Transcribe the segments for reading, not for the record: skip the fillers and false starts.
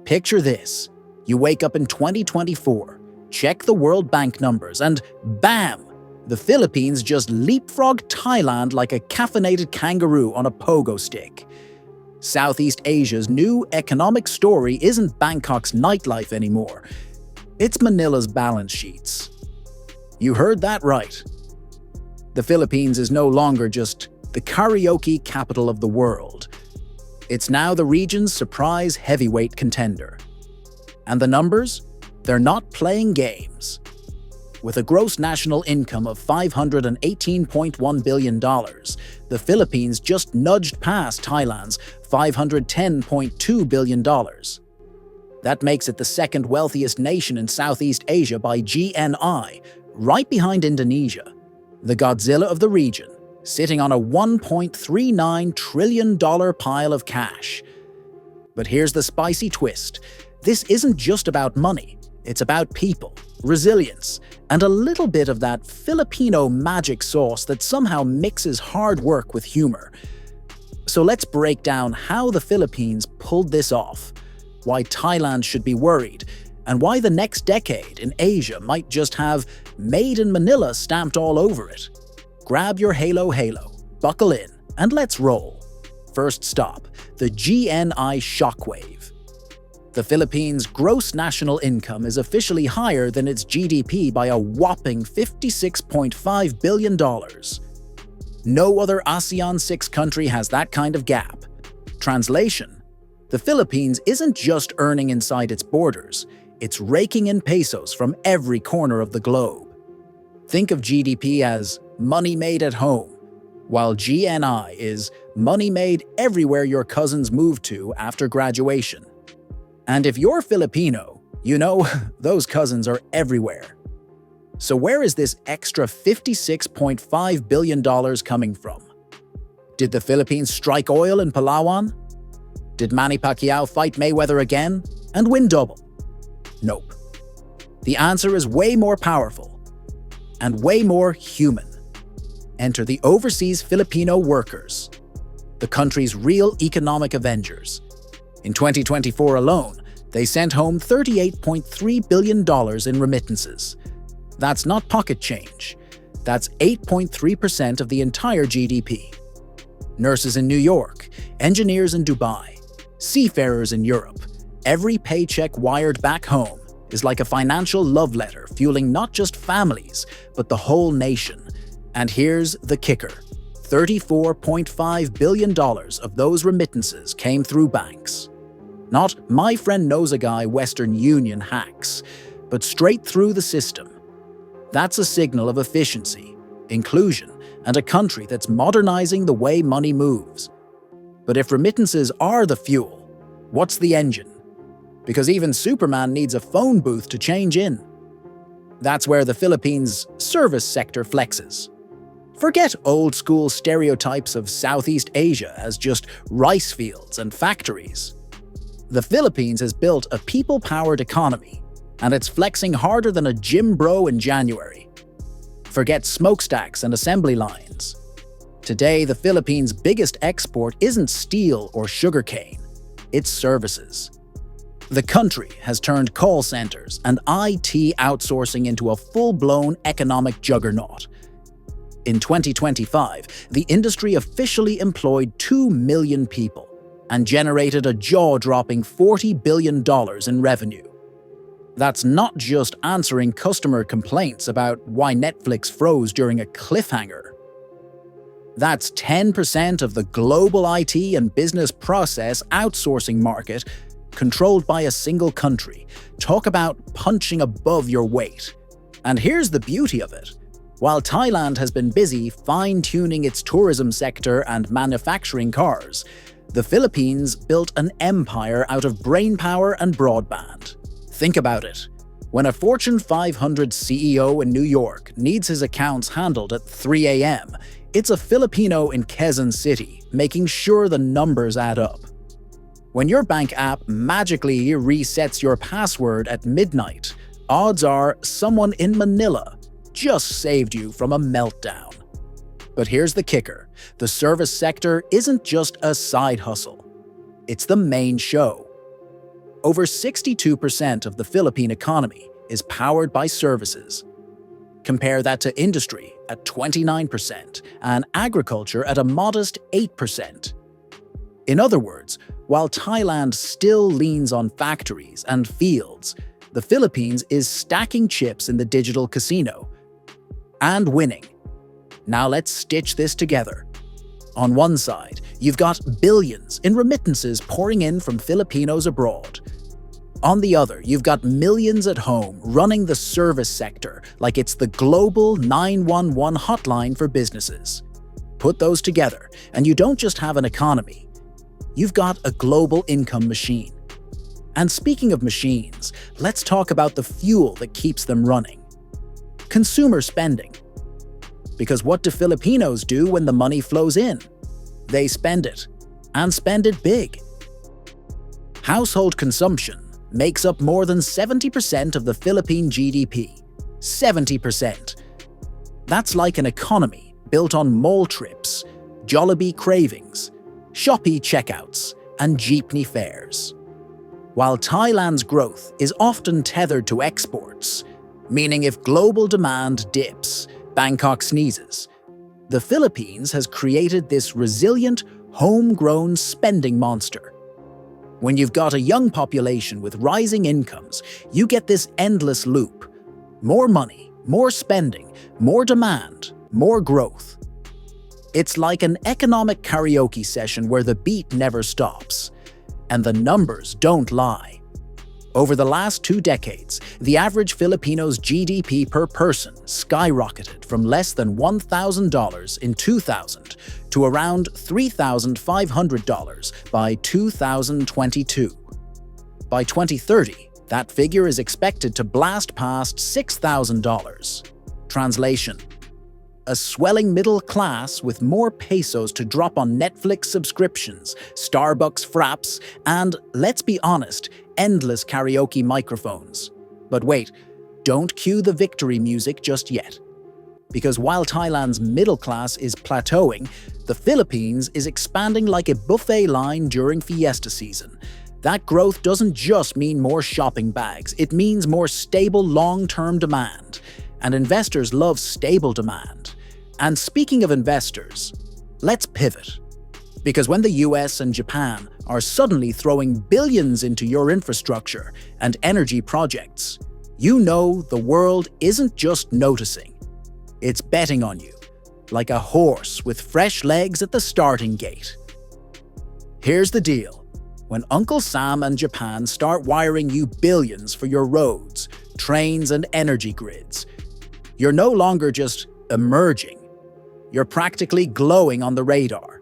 Picture this. You wake up in 2024, check the World Bank numbers, and bam! The Philippines just leapfrogged Thailand like a caffeinated kangaroo on a pogo stick. Southeast Asia's new economic story isn't Bangkok's nightlife anymore. It's Manila's balance sheets. You heard that right. The Philippines is no longer just the karaoke capital of the world. It's now the region's surprise heavyweight contender. And the numbers? They're not playing games. With a gross national income of $518.1 billion, the Philippines just nudged past Thailand's $510.2 billion. That makes it the second wealthiest nation in Southeast Asia by GNI, right behind Indonesia, the Godzilla of the region, sitting on a $1.39 trillion pile of cash. But here's the spicy twist. This isn't just about money. It's about people, resilience, and a little bit of that Filipino magic sauce that somehow mixes hard work with humor. So let's break down how the Philippines pulled this off, why Thailand should be worried, and why the next decade in Asia might just have Made in Manila stamped all over it. Grab your halo, buckle in, and let's roll. First stop, the GNI shockwave. The Philippines' gross national income is officially higher than its GDP by a whopping $56.5 billion. No other ASEAN 6 country has that kind of gap. Translation: the Philippines isn't just earning inside its borders, it's raking in pesos from every corner of the globe. Think of GDP as money made at home, while GNI is money made everywhere your cousins move to after graduation. And if you're Filipino, you know those cousins are everywhere. So where is this extra $56.5 billion coming from? Did the Philippines strike oil in Palawan? Did Manny Pacquiao fight Mayweather again and win double? Nope. The answer is way more powerful and way more human. Enter the overseas Filipino workers, the country's real economic avengers. In 2024 alone, they sent home $38.3 billion in remittances. That's not pocket change. That's 8.3% of the entire GDP. Nurses in New York, engineers in Dubai, seafarers in Europe, every paycheck wired back home is like a financial love letter fueling not just families, but the whole nation. And here's the kicker. $34.5 billion of those remittances came through banks. Not my friend knows a guy Western Union hacks, but straight through the system. That's a signal of efficiency, inclusion, and a country that's modernizing the way money moves. But if remittances are the fuel, what's the engine? Because even Superman needs a phone booth to change in. That's where the Philippines' service sector flexes. Forget old-school stereotypes of Southeast Asia as just rice fields and factories. The Philippines has built a people-powered economy, and it's flexing harder than a gym bro in January. Forget smokestacks and assembly lines. Today, the Philippines' biggest export isn't steel or sugarcane, it's services. The country has turned call centers and IT outsourcing into a full-blown economic juggernaut. In 2025, the industry officially employed 2 million people and generated a jaw-dropping $40 billion in revenue. That's not just answering customer complaints about why Netflix froze during a cliffhanger. That's 10% of the global IT and business process outsourcing market controlled by a single country. Talk about punching above your weight. And here's the beauty of it. While Thailand has been busy fine-tuning its tourism sector and manufacturing cars, the Philippines built an empire out of brainpower and broadband. Think about it. When a Fortune 500 CEO in New York needs his accounts handled at 3 a.m., it's a Filipino in Quezon City making sure the numbers add up. When your bank app magically resets your password at midnight, odds are someone in Manila just saved you from a meltdown. But here's the kicker. The service sector isn't just a side hustle. It's the main show. Over 62% of the Philippine economy is powered by services. Compare that to industry at 29% and agriculture at a modest 8%. In other words, while Thailand still leans on factories and fields, the Philippines is stacking chips in the digital casino and winning. Now let's stitch this together. On one side, you've got billions in remittances pouring in from Filipinos abroad. On the other, you've got millions at home running the service sector like it's the global 911 hotline for businesses. Put those together, and you don't just have an economy. You've got a global income machine. And speaking of machines, let's talk about the fuel that keeps them running. Consumer spending. Because what do Filipinos do when the money flows in? They spend it, and spend it big. Household consumption makes up more than 70% of the Philippine GDP. 70%. That's like an economy built on mall trips, Jollibee cravings, Shopee checkouts, and jeepney fares. While Thailand's growth is often tethered to exports, meaning if global demand dips, Bangkok sneezes, the Philippines has created this resilient, homegrown spending monster. When you've got a young population with rising incomes, you get this endless loop. More money, more spending, more demand, more growth. It's like an economic karaoke session where the beat never stops. And the numbers don't lie. Over the last 2 decades, the average Filipino's GDP per person skyrocketed from less than $1,000 in 2000 to around $3,500 by 2022. By 2030, that figure is expected to blast past $6,000. Translation: a swelling middle class with more pesos to drop on Netflix subscriptions, Starbucks fraps, and, let's be honest, endless karaoke microphones. But wait, don't cue the victory music just yet. Because while Thailand's middle class is plateauing, the Philippines is expanding like a buffet line during fiesta season. That growth doesn't just mean more shopping bags, it means more stable long-term demand. And investors love stable demand. And speaking of investors, let's pivot. Because when the US and Japan are suddenly throwing billions into your infrastructure and energy projects, you know the world isn't just noticing. It's betting on you, like a horse with fresh legs at the starting gate. Here's the deal. When Uncle Sam and Japan start wiring you billions for your roads, trains, and energy grids, you're no longer just emerging. You're practically glowing on the radar.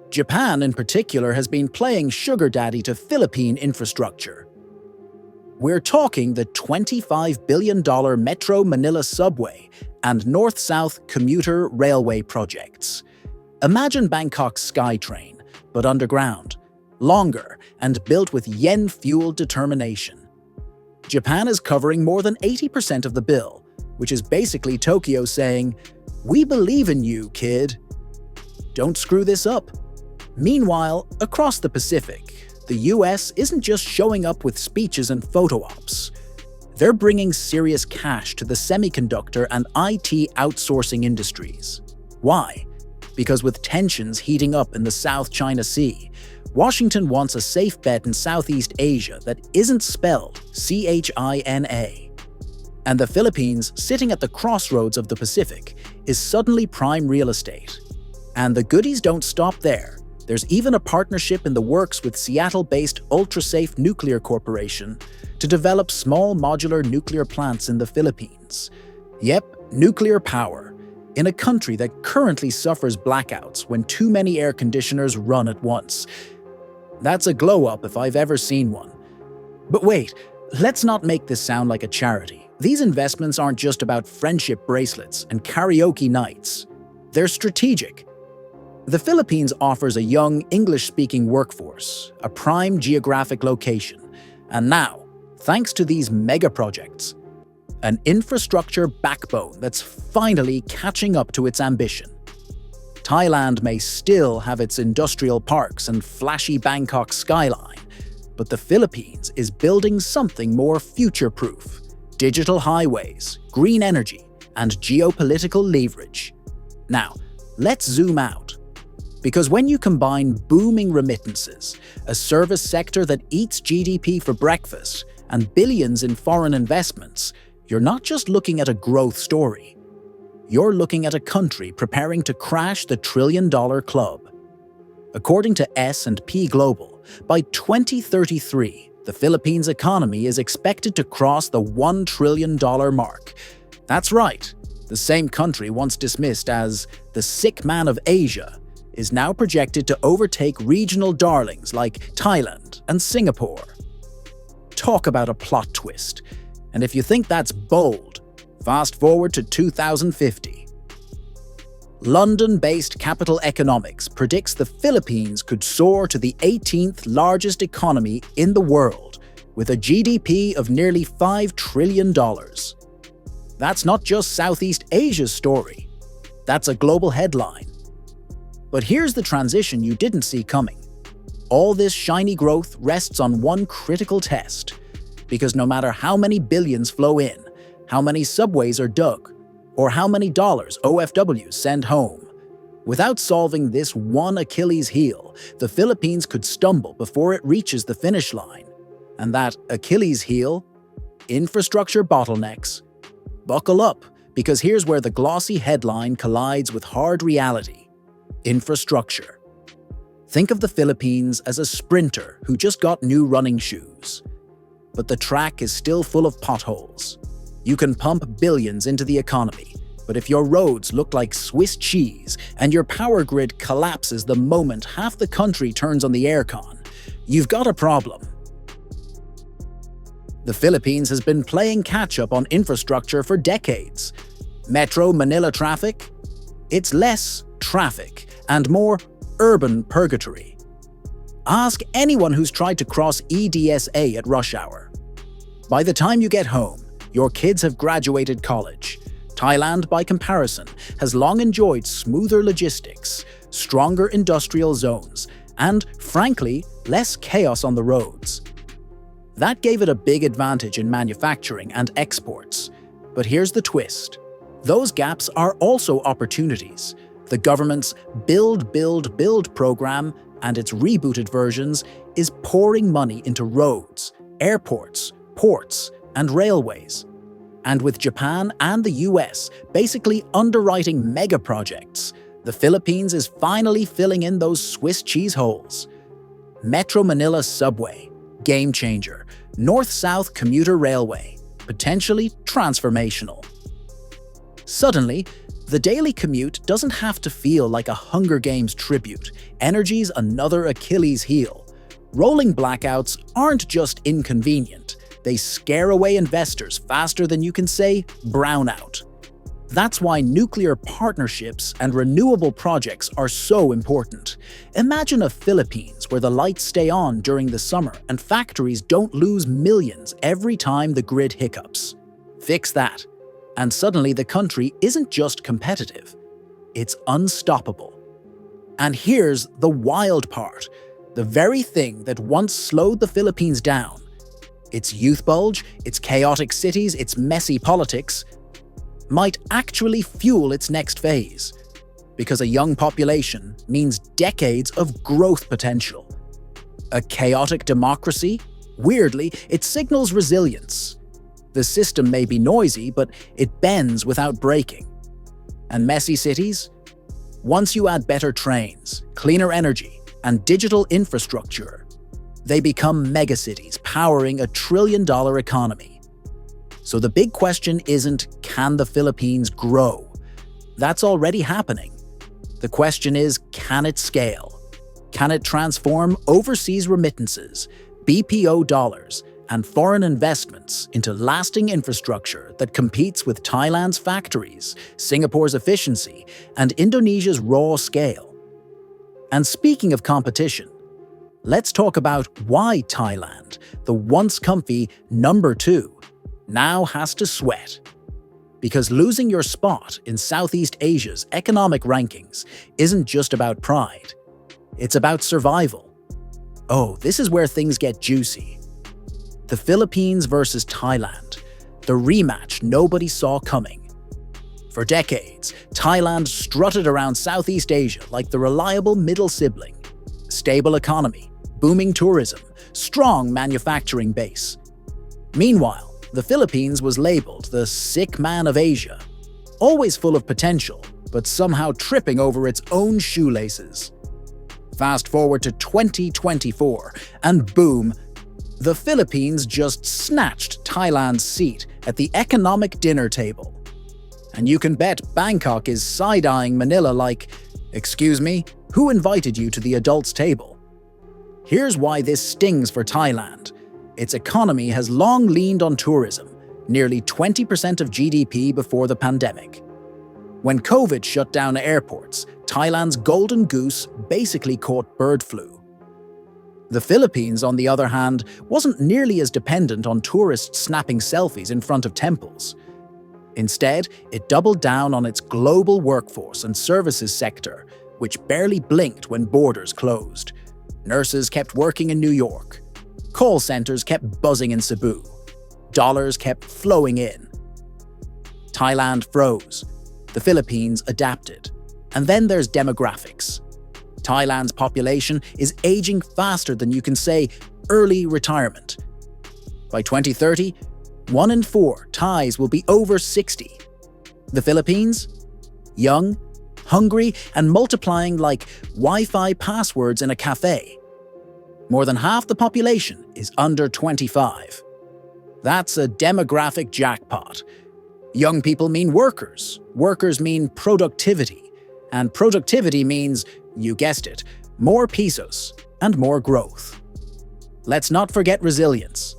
Japan, in particular, has been playing sugar daddy to Philippine infrastructure. We're talking the $25 billion Metro Manila subway and North-South commuter railway projects. Imagine Bangkok's SkyTrain, but underground, longer, and built with yen-fueled determination. Japan is covering more than 80% of the bill, which is basically Tokyo saying, "We believe in you, kid. Don't screw this up." Meanwhile, across the Pacific, the US isn't just showing up with speeches and photo ops. They're bringing serious cash to the semiconductor and IT outsourcing industries. Why? Because with tensions heating up in the South China Sea, Washington wants a safe bet in Southeast Asia that isn't spelled China. And the Philippines, sitting at the crossroads of the Pacific, is suddenly prime real estate. And the goodies don't stop there. There's even a partnership in the works with Seattle-based Ultrasafe Nuclear Corporation to develop small modular nuclear plants in the Philippines. Yep, nuclear power, in a country that currently suffers blackouts when too many air conditioners run at once. That's a glow-up if I've ever seen one. But wait, let's not make this sound like a charity. These investments aren't just about friendship bracelets and karaoke nights. They're strategic. The Philippines offers a young, English-speaking workforce, a prime geographic location, and now, thanks to these mega projects, an infrastructure backbone that's finally catching up to its ambition. Thailand may still have its industrial parks and flashy Bangkok skyline, But the Philippines is building something more future-proof: digital highways, green energy, and geopolitical leverage. Now, let's zoom out. Because when you combine booming remittances, a service sector that eats GDP for breakfast, and billions in foreign investments, you're not just looking at a growth story. You're looking at a country preparing to crash the trillion-dollar club. According to S&P Global, by 2033, the Philippines' economy is expected to cross the $1 trillion mark. That's right, the same country once dismissed as the sick man of Asia is now projected to overtake regional darlings like Thailand and Singapore. Talk about a plot twist. And if you think that's bold, fast forward to 2050. London-based Capital Economics predicts the Philippines could soar to the 18th largest economy in the world, with a GDP of nearly $5 trillion. That's not just Southeast Asia's story. That's a global headline. But here's the transition you didn't see coming. All this shiny growth rests on one critical test. Because no matter how many billions flow in, how many subways are dug, or how many dollars OFWs send home, without solving this one Achilles heel, the Philippines could stumble before it reaches the finish line. And that Achilles heel? Infrastructure bottlenecks. Buckle up, because here's where the glossy headline collides with hard reality. Infrastructure. Think of the Philippines as a sprinter who just got new running shoes. But the track is still full of potholes. You can pump billions into the economy, but if your roads look like Swiss cheese and your power grid collapses the moment half the country turns on the aircon, you've got a problem. The Philippines has been playing catch-up on infrastructure for decades. Metro Manila traffic? It's less traffic and more urban purgatory. Ask anyone who's tried to cross EDSA at rush hour. By the time you get home, your kids have graduated college. Thailand, by comparison, has long enjoyed smoother logistics, stronger industrial zones, and, frankly, less chaos on the roads. That gave it a big advantage in manufacturing and exports. But here's the twist. Those gaps are also opportunities. The government's Build, Build, Build program and its rebooted versions is pouring money into roads, airports, ports, and railways. And with Japan and the US basically underwriting mega projects, the Philippines is finally filling in those Swiss cheese holes. Metro Manila Subway, game changer. North-South commuter railway, potentially transformational. Suddenly, the daily commute doesn't have to feel like a Hunger Games tribute. Energy's another Achilles heel. Rolling blackouts aren't just inconvenient. They scare away investors faster than you can say brownout. That's why nuclear partnerships and renewable projects are so important. Imagine a Philippines where the lights stay on during the summer and factories don't lose millions every time the grid hiccups. Fix that, and suddenly the country isn't just competitive, it's unstoppable. And here's the wild part. The very thing that once slowed the Philippines down, its youth bulge, its chaotic cities, its messy politics, might actually fuel its next phase. Because a young population means decades of growth potential. A chaotic democracy? Weirdly, it signals resilience. The system may be noisy, but it bends without breaking. And messy cities? Once you add better trains, cleaner energy, and digital infrastructure, they become megacities powering a trillion-dollar economy. So the big question isn't, can the Philippines grow? That's already happening. The question is, can it scale? Can it transform overseas remittances, BPO dollars, and foreign investments into lasting infrastructure that competes with Thailand's factories, Singapore's efficiency, and Indonesia's raw scale? And speaking of competition, let's talk about why Thailand, the once comfy number 2, now has to sweat. Because losing your spot in Southeast Asia's economic rankings isn't just about pride. It's about survival. Oh, this is where things get juicy. The Philippines versus Thailand, the rematch nobody saw coming. For decades, Thailand strutted around Southeast Asia like the reliable middle sibling. Stable economy, booming tourism, strong manufacturing base. Meanwhile, the Philippines was labeled the sick man of Asia, always full of potential, but somehow tripping over its own shoelaces. Fast forward to 2024, and boom, the Philippines just snatched Thailand's seat at the economic dinner table. And you can bet Bangkok is side-eyeing Manila like, "Excuse me, who invited you to the adults' table?" Here's why this stings for Thailand. Its economy has long leaned on tourism, nearly 20% of GDP before the pandemic. When COVID shut down airports, Thailand's golden goose basically caught bird flu. The Philippines, on the other hand, wasn't nearly as dependent on tourists snapping selfies in front of temples. Instead, it doubled down on its global workforce and services sector, which barely blinked when borders closed. Nurses kept working in New York. Call centers kept buzzing in Cebu. Dollars kept flowing in. Thailand froze. The Philippines adapted. And then there's demographics. Thailand's population is aging faster than you can say early retirement. By 2030, 1 in 4 Thais will be over 60. The Philippines? Young, hungry, and multiplying like Wi-Fi passwords in a cafe. More than half the population is under 25. That's a demographic jackpot. Young people mean workers. Workers mean productivity. And productivity means, you guessed it, more pesos and more growth. Let's not forget resilience.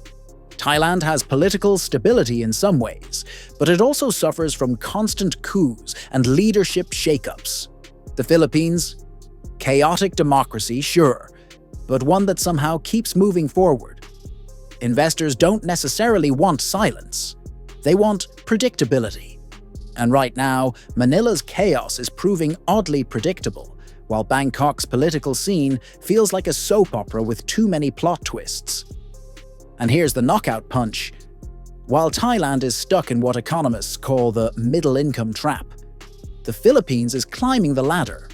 Thailand has political stability in some ways, but it also suffers from constant coups and leadership shakeups. The Philippines? Chaotic democracy, sure, but one that somehow keeps moving forward. Investors don't necessarily want silence. They want predictability. And right now, Manila's chaos is proving oddly predictable, while Bangkok's political scene feels like a soap opera with too many plot twists. And here's the knockout punch. While Thailand is stuck in what economists call the middle-income trap, the Philippines is climbing the ladder.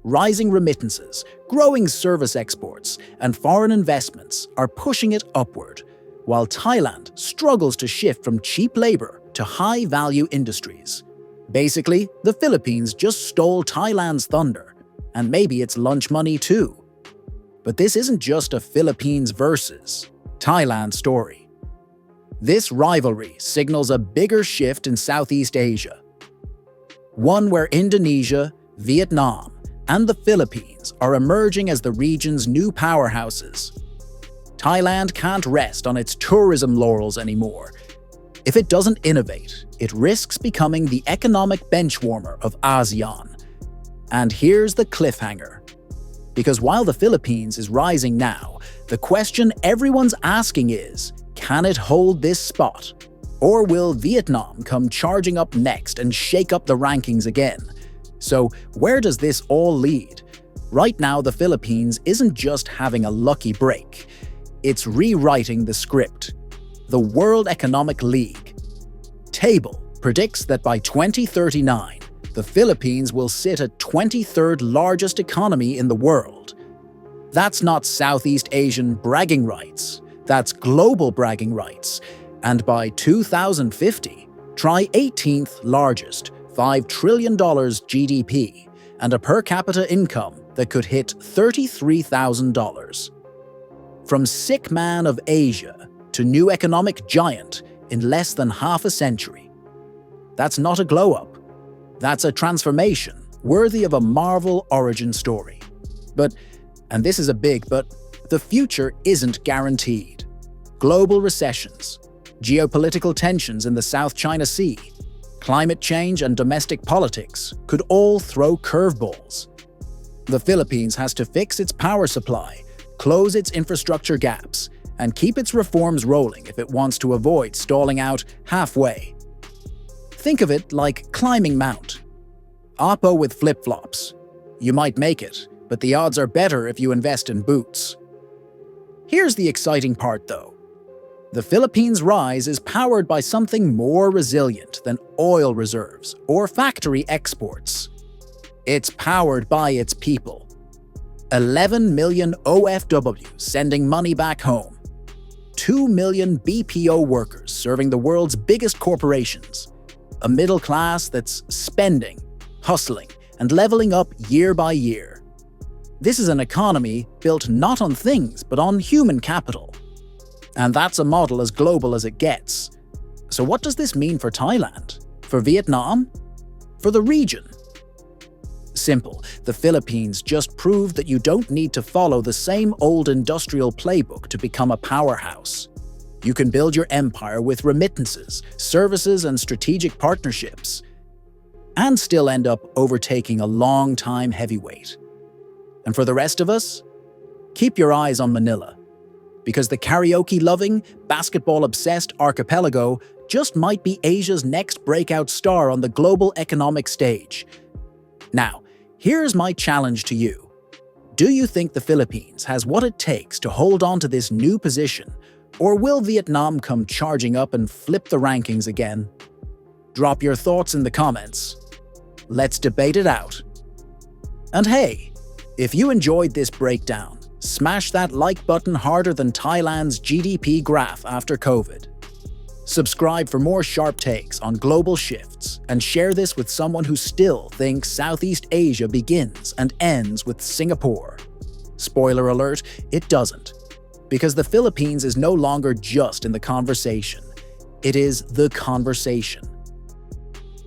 Rising remittances, growing service exports, and foreign investments are pushing it upward, while Thailand struggles to shift from cheap labor to high-value industries. Basically, the Philippines just stole Thailand's thunder, and maybe its lunch money too. But this isn't just a Philippines versus Thailand story. This rivalry signals a bigger shift in Southeast Asia. One where Indonesia, Vietnam, and the Philippines are emerging as the region's new powerhouses. Thailand can't rest on its tourism laurels anymore. If it doesn't innovate, it risks becoming the economic benchwarmer of ASEAN. And here's the cliffhanger. Because while the Philippines is rising now, the question everyone's asking is, can it hold this spot? Or will Vietnam come charging up next and shake up the rankings again? So where does this all lead? Right now, the Philippines isn't just having a lucky break. It's rewriting the script. The World Economic League Table predicts that by 2039, the Philippines will sit at 23rd largest economy in the world. That's not Southeast Asian bragging rights, that's global bragging rights. And by 2050, try 18th largest, $5 trillion GDP, and a per capita income that could hit $33,000. From sick man of Asia to new economic giant in less than half a century. That's not a glow-up. That's a transformation worthy of a Marvel origin story. But, and this is a big but, the future isn't guaranteed. Global recessions, geopolitical tensions in the South China Sea, climate change and domestic politics could all throw curveballs. The Philippines has to fix its power supply, close its infrastructure gaps, and keep its reforms rolling if it wants to avoid stalling out halfway. Think of it like climbing Mount. Oppo with flip-flops. You might make it, but the odds are better if you invest in boots. Here's the exciting part, though. The Philippines' rise is powered by something more resilient than oil reserves or factory exports. It's powered by its people. 11 million OFWs sending money back home. 2 million BPO workers serving the world's biggest corporations. A middle class that's spending, hustling, and leveling up year by year. This is an economy built not on things, but on human capital. And that's a model as global as it gets. So what does this mean for Thailand? For Vietnam? For the region? Simple. The Philippines just proved that you don't need to follow the same old industrial playbook to become a powerhouse. You can build your empire with remittances, services, and strategic partnerships, and still end up overtaking a long-time heavyweight. And for the rest of us, keep your eyes on Manila, because the karaoke-loving, basketball-obsessed archipelago just might be Asia's next breakout star on the global economic stage. Now, here's my challenge to you. Do you think the Philippines has what it takes to hold on to this new position, or will Vietnam come charging up and flip the rankings again? Drop your thoughts in the comments. Let's debate it out. And hey, if you enjoyed this breakdown, smash that like button harder than Thailand's GDP graph after COVID. Subscribe for more sharp takes on global shifts, and share this with someone who still thinks Southeast Asia begins and ends with Singapore. Spoiler alert, it doesn't. Because the Philippines is no longer just in the conversation. It is the conversation.